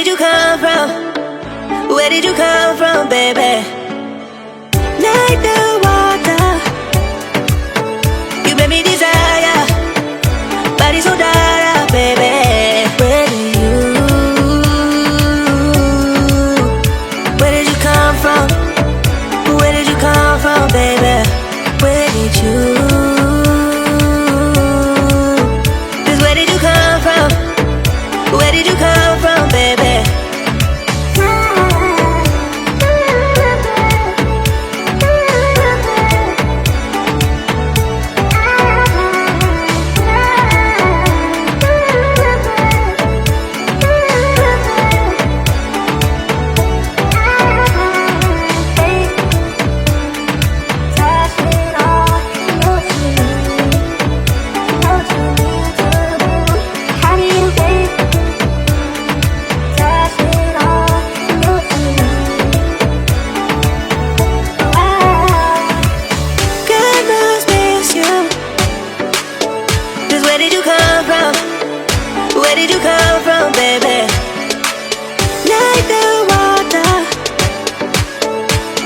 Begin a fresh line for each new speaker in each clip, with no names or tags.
did you come from? Where did you come from, baby? Like the water, you made me desire. Body so dark, baby. Where did you come from? Where did you come from, baby? Where did you? Just where did you come from? Where did you come from, baby? Where did you come from? Where did you come from, baby? Like the water,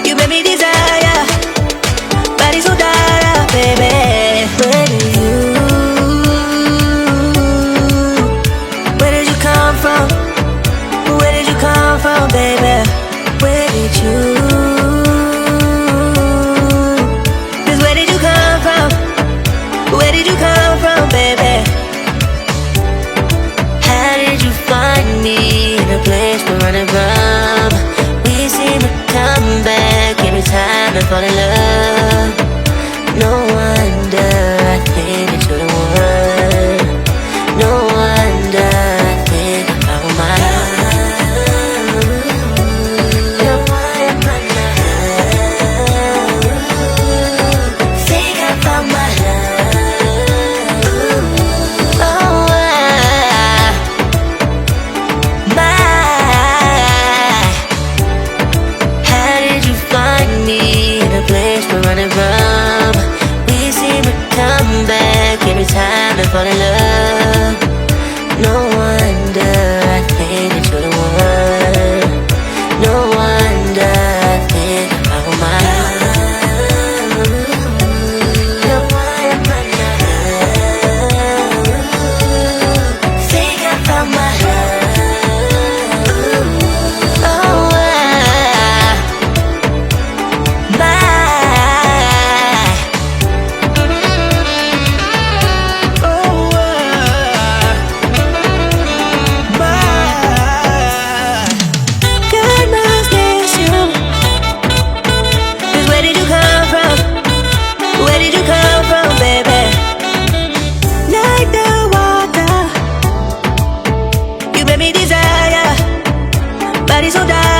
you made me desire. Body so dark, baby. Where did you come from? Where did you come from, baby? Where did you? Just where did you come from? Where did you come from, baby?
How did you find me in a place we're running from? We seem to come back every time I fall in love. No wonder I think that you're the one. No wonder I think I found my love. You're one of my love. Think I found my love. Oh, how did you find me in a place we're running from? We seem to come back every time I fall in love. No wonder I think that you're the one. No wonder I think I found my love. You're one of my love. Think I found my love.
Body so dark.